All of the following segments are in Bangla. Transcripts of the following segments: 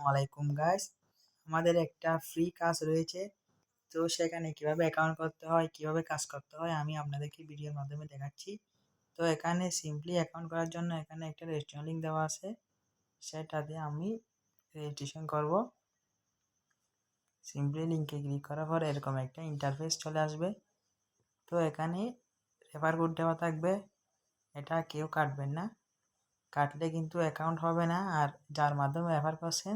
ওয়ালাইকুম গাইস, আমাদের একটা ফ্রি কাজ রয়েছে। তো সেখানে কিভাবে অ্যাকাউন্ট করতে হয়, কিভাবে কাজ করতে হয় আমি আপনাদেরকে ভিডিওর মাধ্যমে দেখাচ্ছি। তো এখানে সিম্পলি অ্যাকাউন্ট করার জন্য এখানে একটা রেজিস্ট্রেশন লিঙ্ক দেওয়া আছে, সেটাতে আমি রেজিস্ট্রেশন করব। সিম্পলি লিঙ্কে ক্লিক করার পর এরকম একটা ইন্টারফেস চলে আসবে। তো এখানে রেফার কোড দেওয়া থাকবে, এটা কেউ কাটবেন না, কাটলে কিন্তু অ্যাকাউন্ট হবে না। আর যার মাধ্যমে রেফার করছেন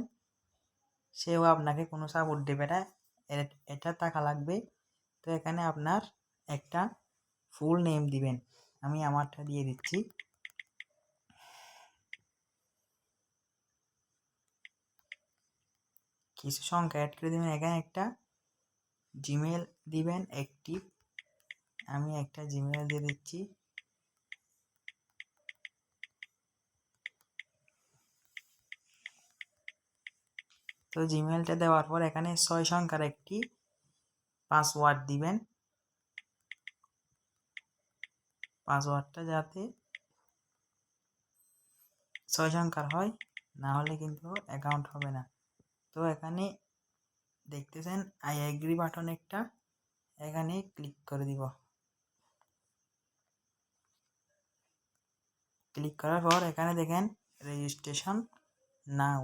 সেও আপনাকে কোনো সাপোর্ট দেবে না, এটা টাকা লাগবে। তো এখানে আপনার একটা ফুল নেম দিবেন, আমি আমারটা দিয়ে দিচ্ছি। কিছু সংখ্যা অ্যাড করে দিবেন, এখানে একটা জিমেল দিবেন অ্যাক্টিভ, আমি একটা জিমেল দিয়ে দিচ্ছি। তো জিমেলটা দেওয়ার পর এখানে 6 সংখ্যার একটি পাসওয়ার্ড দিবেন, পাসওয়ার্ডটা যাতে 6 সংখ্যার হয়, না হলে কিন্তু অ্যাকাউন্ট হবে না। তো এখানে দেখতেছেন আই এগ্রি বাটন একটা, এখানে ক্লিক করে দিব। ক্লিক করার পর এখানে দেখেন রেজিস্ট্রেশন নাও,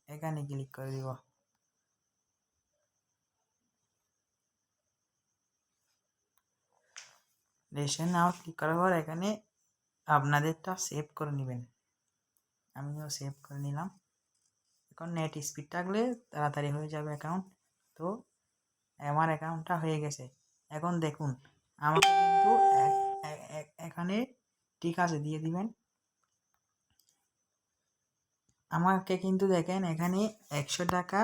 এখানে ক্লিক করে দিব। রেজিস্ট্রেশন নাও ক্লিক করার পর এখানে আপনাদেরটা সেভ করে নেবেন, আমিও সেভ করে নিলাম। এখন নেট স্পিড থাকলে তাড়াতাড়ি হয়ে যাবে অ্যাকাউন্ট। তো আমার অ্যাকাউন্টটা হয়ে গেছে। এখন দেখুন আমাকে কিন্তু এখানে ঠিক আছে দিয়ে দিবেন। আমাকে কিন্তু দেখেন এখানে 100 টাকা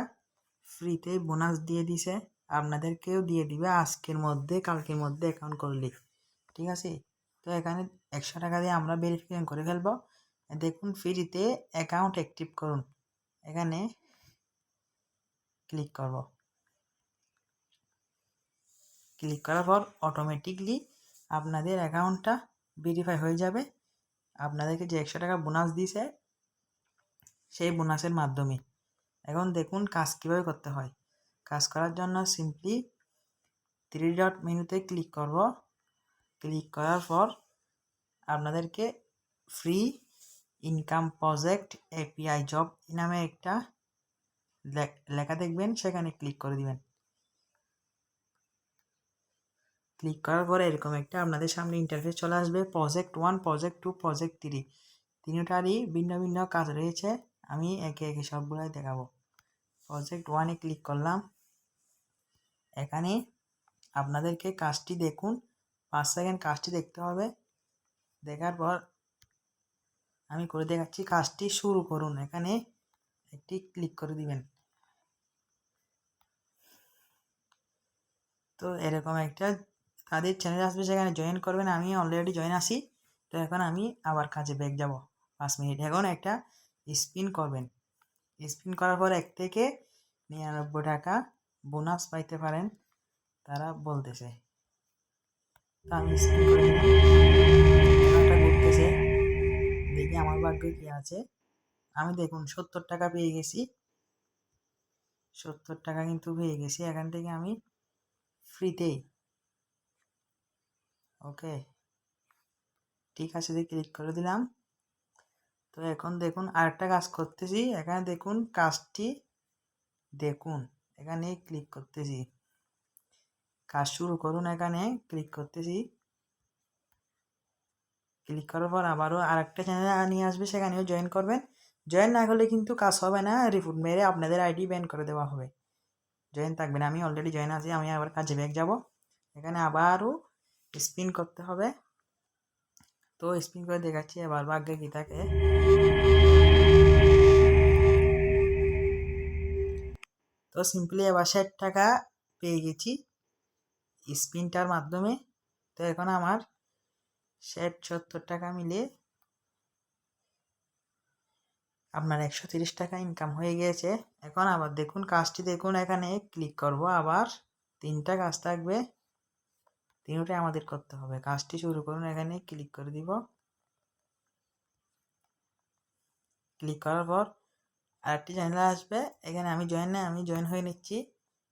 ফ্রিতে বোনাস দিয়ে দিছে, আপনাদেরকেও দিয়ে দিবে আজকের মধ্যে কালকের মধ্যে অ্যাকাউন্ট করলে, ঠিক আছে। তো এখানে 100 টাকা দিয়ে আমরা ভেরিফিকেশন করে ফেলবো। দেখুন ফ্রিতে অ্যাকাউন্ট অ্যাক্টিভ করুন, এখানে ক্লিক করব। ক্লিক করার পর অটোমেটিকলি আপনাদের অ্যাকাউন্টটা ভেরিফাই হয়ে যাবে। আপনাদেরকে যে 100 টাকা বোনাস দিয়েছে সেই বোনাসের মাধ্যমে। এখন দেখুন কাজ কীভাবে করতে হয়। কাজ করার জন্য সিম্পলি 3 ডট মেনুতে ক্লিক করব। ক্লিক করার পর আপনাদেরকে free income project API job নামে একটা লেখা দেখবেন, সেখানে ক্লিক করে দিবেন। ক্লিক করার পরে এরকম একটা আপনাদের সামনে ইন্টারফেস চলে আসবে। প্রজেক্ট 1, প্রজেক্ট 2, প্রজেক্ট 3 তিনটারই ভিন্ন ভিন্ন কাজ রয়েছে, আমি একে একে সবগুলাই দেখাবো। প্রজেক্ট 1-এ ক্লিক করলাম। এখানে আপনাদেরকে কাজটি দেখুন, 5 সেকেন্ড কাজটি দেখতে হবে। দেখার পর আমি করে দেখাচ্ছি, কাজটি শুরু করুন, এখানে একটি ক্লিক করে দিবেন। তো এরকম একটা তাদের চ্যানেল আসবে, সেখানে জয়েন করবেন। আমি অলরেডি জয়েন আছি। তো এখন আমি আবার কাজে ব্যাক যাব 5 মিনিট। এখন একটা স্পিন করবেন, স্পিন করার পর 1 থেকে 99 টাকা বোনাস পাইতে পারেন তারা বলতেছে। তো আমি স্পিন করে দিলাম, টাকাটা ঘুরতেছে, দেখি আমার ভাগ্যে কি আছে। আমি দেখুন 70 টাকা পেয়ে গেছি, 70 টাকা কিন্তু পেয়ে গেছি এখান থেকে আমি ফ্রিতেই। ওকে, ঠিক আছে, দিয়ে ক্লিক করে দিলাম। তো এখন দেখুন আরেকটা কাজ করতেছি, এখানে দেখুন কাজটি দেখুন, এখানে ক্লিক করতেছি, কাজ শুরু করুন, এখানে ক্লিক করতেছি। ক্লিক করার পর আবারও আরেকটা চ্যানেল নিয়ে আসবে, সেখানেও জয়েন করবেন। জয়েন না করলে কিন্তু কাজ হবে না, রিপোর্ট মেরে আপনাদের আইডি ব্যান করে দেওয়া হবে। জয়েন থাকবেন, আমি অলরেডি জয়েন আছি, আমি আবার কাজে ব্যাক যাব। এখানে আবারও স্পিন করতে হবে। তো স্পিন করে দেখাচ্ছি এবার ভাগ্যে কি থাকে। তো সিম্পলি এবার 60 টাকা পেয়ে গেছি স্পিনটার মাধ্যমে। তো এখন আমার 70 টাকা মিলে আপনার 130 টাকা ইনকাম হয়ে গিয়েছে। এখন আবার দেখুন কাজটি দেখুন, এখানে ক্লিক করব, আবার 3টা কাজ থাকবে, 3টাই আমাদের করতে হবে। কাজটি শুরু করুন, এখানে ক্লিক করে দিব। ক্লিক করার পর আরেকটি চ্যানেল আসবে, এখানে আমি জয়েন হয়ে নিচ্ছি,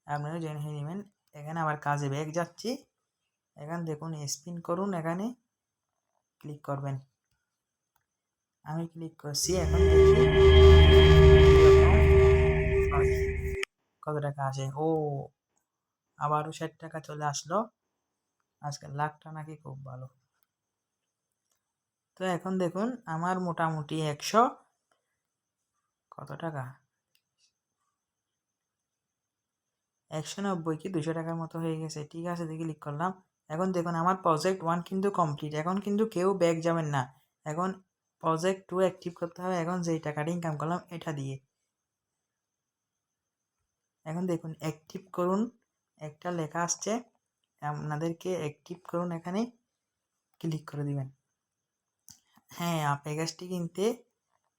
আপনারা জয়েন হয়ে নেবেন। এখানে আবার কাজে ব্যাক যাচ্ছি, এখানে দেখুন স্পিন করুন, এখানে ক্লিক করবেন। আমি ক্লিক করছি, এখন দেখি কত টাকা আসে। ও আবারও 60 টাকা চলে আসলো। আজকাল লাখটা নাকি খুব ভালো। তো এখন দেখুন আমার মোটামুটি 100 কত টাকা, 190 কি 200 টাকার মতো হয়ে গেছে। ঠিক আছে, দেখি ক্লিক করলাম। এখন দেখুন আমার প্রজেক্ট 1 কিন্তু কমপ্লিট। এখন কিন্তু কেউ ব্যাক যাবেন না, এখন প্রজেক্ট 2 অ্যাক্টিভ করতে হবে। এখন যেই টাকাটা ইনকাম করলাম এটা দিয়ে, এখন দেখুন অ্যাক্টিভ করুন, একটা লেখা আসছে, আপনাদেরকে অ্যাক্টিভ করুন, এখানে ক্লিক করে দিবেন। হ্যাঁ, প্যাকেজটি কিনতে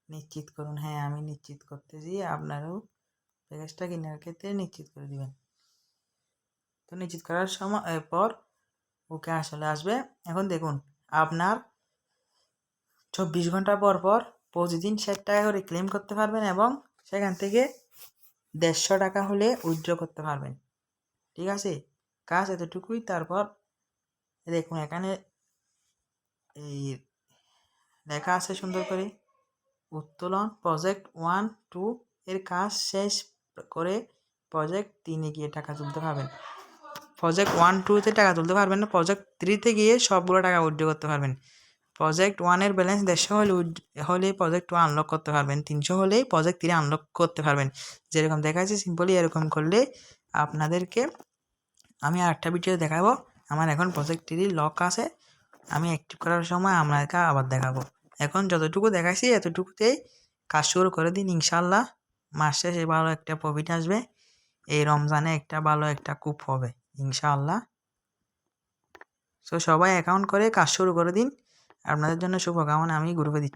নিশ্চিত করুন। হ্যাঁ, আমি নিশ্চিত করতেছি, আপনারাও প্যাকেজটা কেনার ক্ষেত্রে নিশ্চিত করে দিবেন। তো নিশ্চিত করার সময় পর ওকে আসলে আসবে। এখন দেখুন আপনার 24 ঘন্টা পর পর প্রতিদিন 60 টাকা করে ক্লেম করতে পারবেন এবং সেখান থেকে 150 টাকা হলে উইথড্র করতে পারবেন। ঠিক আছে, কাজ এতটুকুই। তারপর দেখুন এখানে এই লেখা আছে সুন্দর করে, উত্তোলন প্রজেক্ট 1, 2 এর কাজ শেষ করে প্রজেক্ট 3-এ গিয়ে টাকা তুলতে পারবেন। প্রজেক্ট 1, 2-তে টাকা তুলতে পারবেন না, প্রজেক্ট 3-তে গিয়ে সবগুলো টাকা উইথড্র করতে পারবেন। প্রজেক্ট 1-এর ব্যালেন্স 150 হলেই প্রজেক্ট 2 আনলক করতে পারবেন, 300 হলেই প্রজেক্ট 3 আনলক করতে পারবেন। যেরকম দেখা যাচ্ছে সিম্পলি এরকম করলে আপনাদেরকে আমি আরেকটা ভিডিও দেখাবো। আমার এখন প্রজেক্ট 3 লক আছে, আমি অ্যাক্টিভ করার সময় আপনাকে আবার দেখাবো। এখন যতটুকু দেখাইছি এতটুকুতেই কাজ শুরু করে দিন, ইনশাল্লাহ মাস শেষে ভালো একটা প্রফিট আসবে। এই রমজানে একটা ভালো একটা কুপ হবে ইনশাআল্লাহ। সো সবাই অ্যাকাউন্ট করে কাজ শুরু করে দিন, আপনাদের জন্য শুভকামনা আমি গ্রুপে দিচ্ছি।